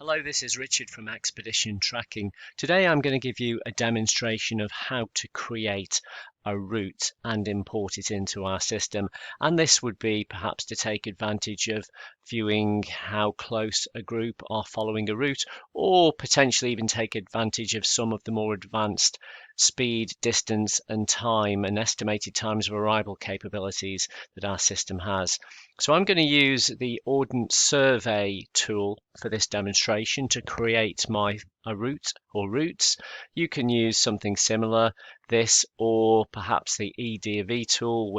Hello, this is Richard from Expedition Tracking. Today I'm going to give you a demonstration of how to create a route and import it into our system. And this would be perhaps to take advantage of viewing how close a group are following a route, or potentially even take advantage of some of the more advanced speed, distance and time and estimated times of arrival capabilities that our system has. So I'm going to use the Ordnance Survey tool for this demonstration to create a route or routes. You can use something similar, this, or perhaps the EDV tool,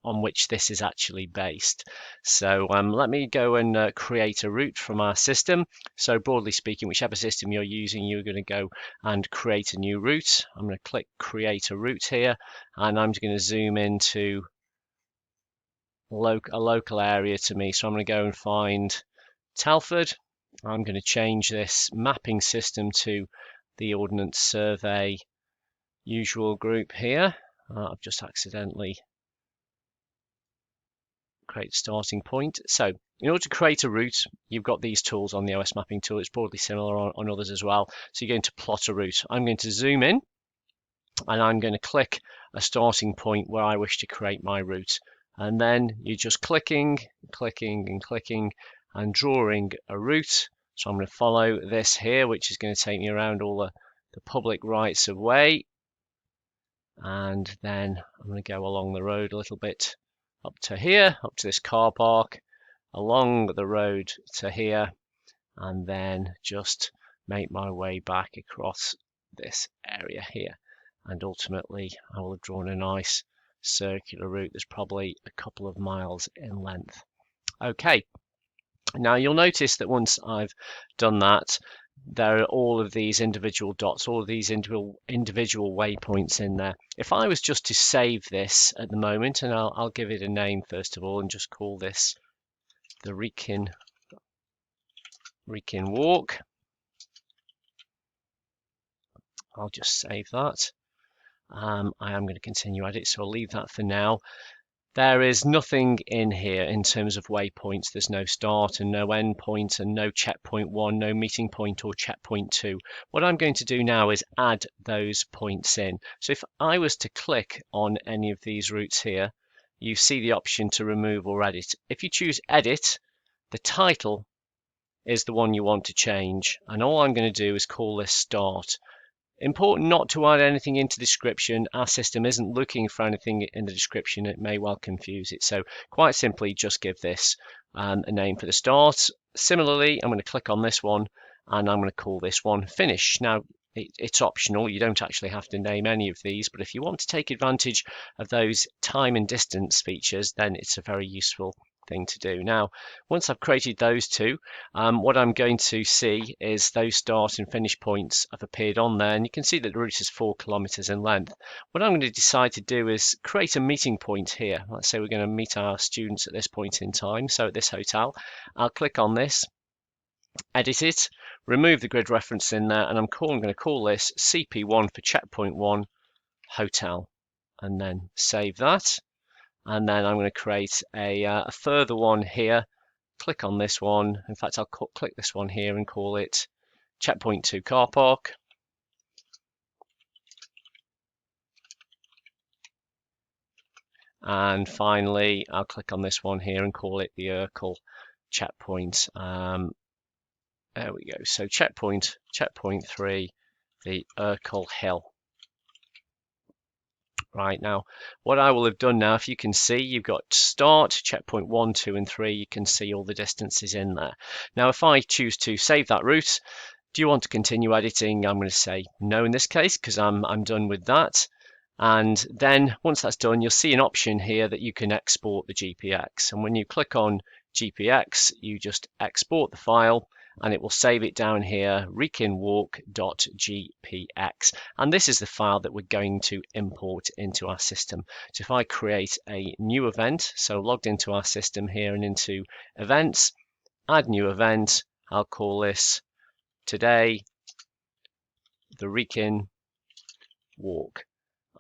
on which this is actually based. So let me go and create a route from our system. So broadly speaking, whichever system you're using, you're going to go and create a new route. I'm going to click Create a Route here, and I'm going to zoom into a local area to me. So I'm going to go and find Telford. I'm going to change this mapping system to the Ordnance Survey usual group here. I've just accidentally created starting point. So in order to create a route, you've got these tools on the OS mapping tool. It's broadly similar on others as well. So you're going to plot a route. I'm going to zoom in and I'm going to click a starting point where I wish to create my route. And then you're just clicking and drawing a route. So I'm going to follow this here, which is going to take me around all the public rights of way. And then I'm going to go along the road a little bit up to here, up to this car park, along the road to here, and then just make my way back across this area here. And ultimately, I will have drawn a nice circular route that's probably a couple of miles in length. Okay, now you'll notice that once I've done that, there are all of these individual dots, all of these individual waypoints in there. If I was just to save this at the moment, and I'll give it a name first of all, and just call this the Wrekin Walk. I'll just save that. I am going to continue edit, so I'll leave that for now. There is nothing in here in terms of waypoints. There's no start and no end point and no checkpoint 1, no meeting point or checkpoint 2. What I'm going to do now is add those points in. So if I was to click on any of these routes here, you see the option to remove or edit. If you choose edit, the title is the one you want to change. And all I'm going to do is call this start. Important not to add anything into description. Our system isn't looking for anything in the description. It may well confuse it. So quite simply, just give this a name for the start. Similarly, I'm going to click on this one and I'm going to call this one finish. Now, it's optional. You don't actually have to name any of these, but if you want to take advantage of those time and distance features, then it's a very useful thing to do. Now, once I've created those two, what I'm going to see is those start and finish points have appeared on there, and you can see that the route is 4 kilometers in length. What I'm going to decide to do is create a meeting point here. Let's say we're going to meet our students at this point in time, so at this hotel. I'll click on this, edit it, remove the grid reference in there, and I'm going to call this CP1 for checkpoint 1 hotel, and then save that. And then I'm going to create a further one here. Click on this one. In fact, I'll click this one here and call it checkpoint 2 car park. And finally, I'll click on this one here and call it the Urkel checkpoint. There we go. So checkpoint 3, the Urkel Hill. Right, now what I will have done now, if you can see, you've got start, checkpoint 1, 2 and 3. You can see all the distances in there. Now if I choose to save that route, do you want to continue editing? I'm going to say no in this case because I'm done with that. And then once that's done, you'll see an option here that you can export the GPX, and when you click on GPX, you just export the file and it will save it down here, wrekinwalk.gpx, and this is the file that we're going to import into our system. So if I create a new event, so logged into our system here and into events, add new event, I'll call this today the Wrekin Walk.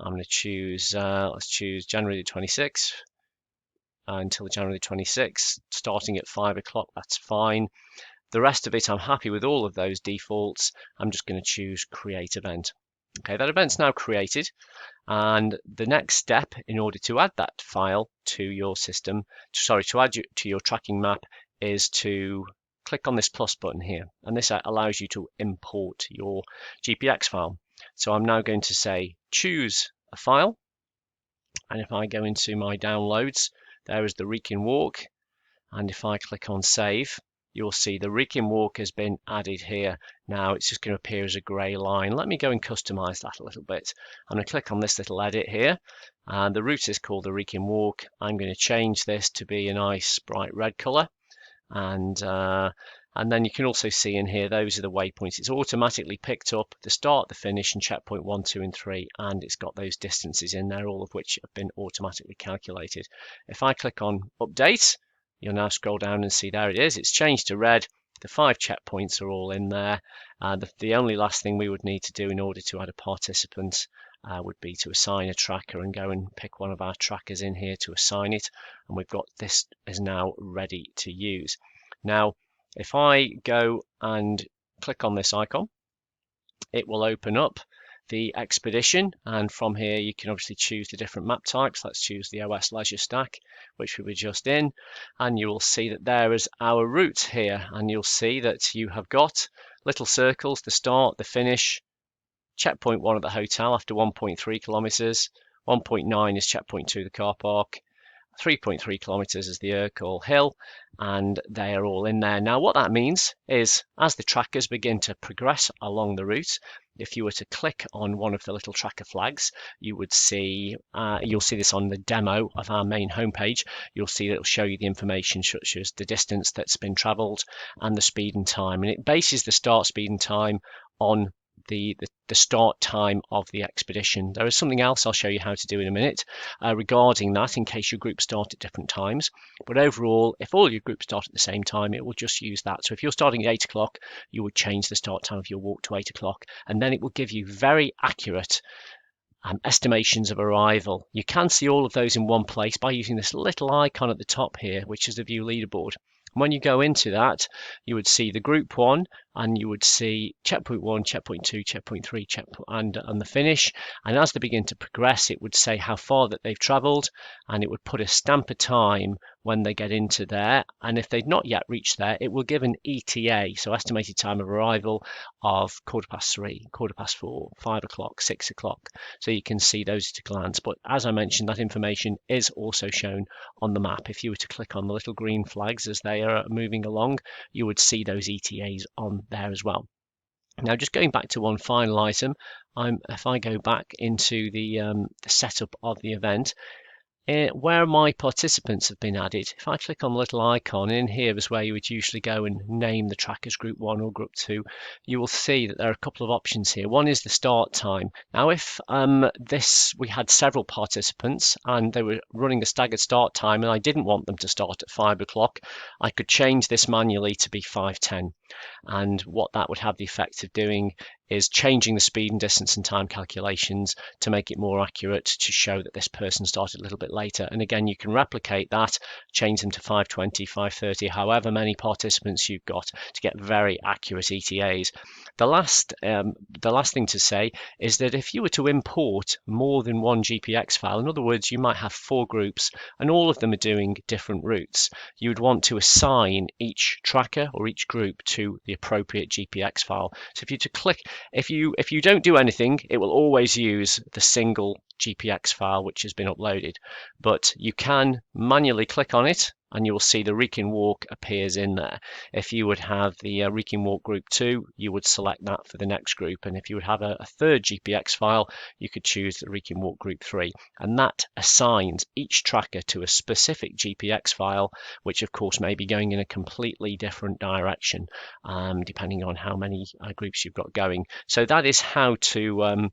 I'm going to choose, let's choose January the 26th until January the 26th, starting at 5 o'clock, that's fine. The rest of it, I'm happy with all of those defaults. I'm just going to choose create event. Okay, that event's now created. And the next step in order to add that file to your system, to add to your tracking map, is to click on this plus button here. And this allows you to import your GPX file. So I'm now going to say choose a file. And if I go into my downloads, there is the Wrekin Walk. And if I click on save, you'll see the Wrekin Walk has been added here. Now it's just going to appear as a grey line. Let me go and customize that a little bit. I'm going to click on this little edit here, and the route is called the Wrekin Walk. I'm going to change this to be a nice bright red color, and then you can also see in here, those are the waypoints. It's automatically picked up the start, the finish, and checkpoint 1, 2, and 3, and it's got those distances in there, all of which have been automatically calculated. If I click on update, you'll now scroll down and see there it is. It's changed to red. The 5 checkpoints are all in there. The only last thing we would need to do in order to add a participant would be to assign a tracker and go and pick one of our trackers in here to assign it. And we've got this is now ready to use. Now, if I go and click on this icon, it will open up the expedition, and from here you can obviously choose the different map types. Let's choose the OS Leisure Stack, which we were just in, and you will see that there is our route here, and you'll see that you have got little circles, the start, the finish, checkpoint 1 at the hotel after 1.3 kilometers, 1.9 is checkpoint 2 the car park, 3.3 kilometers is the Urquhart Hill, and they are all in there. Now what that means is, as the trackers begin to progress along the route, if you were to click on one of the little tracker flags, you would see, you'll see this on the demo of our main homepage. You'll see that it'll show you the information such as the distance that's been traveled and the speed and time, and it bases the start, speed and time on the start time of the expedition. There is something else I'll show you how to do in a minute regarding that, in case your groups start at different times. But overall, if all your groups start at the same time, it will just use that. So if you're starting at 8 o'clock, you would change the start time of your walk to 8 o'clock, and then it will give you very accurate estimations of arrival. You can see all of those in one place by using this little icon at the top here, which is the view leaderboard. When you go into that, you would see the group 1, and you would see checkpoint 1, checkpoint 2, checkpoint 3, and the finish. And as they begin to progress, it would say how far that they've traveled, and it would put a stamp of time when they get into there. And if they've not yet reached there, it will give an ETA, so estimated time of arrival, of 3:15, 4:15, 5 o'clock, 6 o'clock. So you can see those at a glance. But as I mentioned, that information is also shown on the map. If you were to click on the little green flags as they are moving along, you would see those ETAs on there as well. Now, just going back to one final item, if I go back into the setup of the event, where my participants have been added, if I click on the little icon, in here is where you would usually go and name the trackers group 1 or group 2. You will see that there are a couple of options here. One is the start time. Now if we had several participants and they were running the staggered start time and I didn't want them to start at 5 o'clock, I could change this manually to be 5:10. And what that would have the effect of doing is changing the speed and distance and time calculations to make it more accurate, to show that this person started a little bit later. And again, you can replicate that, change them to 5:20, 5:30, however many participants you've got, to get very accurate ETAs. The last thing to say is that if you were to import more than one GPX file, in other words, you might have 4 groups and all of them are doing different routes, you would want to assign each tracker or each group to the appropriate GPX file. So if you don't do anything, it will always use the single GPX file which has been uploaded, but you can manually click on it and you will see the Wrekin Walk appears in there. If you would have the Wrekin Walk group 2, you would select that for the next group, and if you would have a third GPX file, you could choose the Wrekin Walk group 3, and that assigns each tracker to a specific GPX file, which of course may be going in a completely different direction depending on how many groups you've got going. So that is how to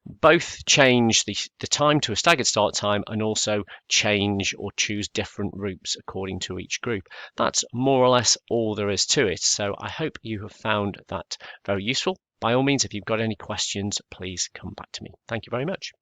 both change the time to a staggered start time and also change or choose different routes according to each group. That's more or less all there is to it. So I hope you have found that very useful. By all means, if you've got any questions, please come back to me. Thank you very much.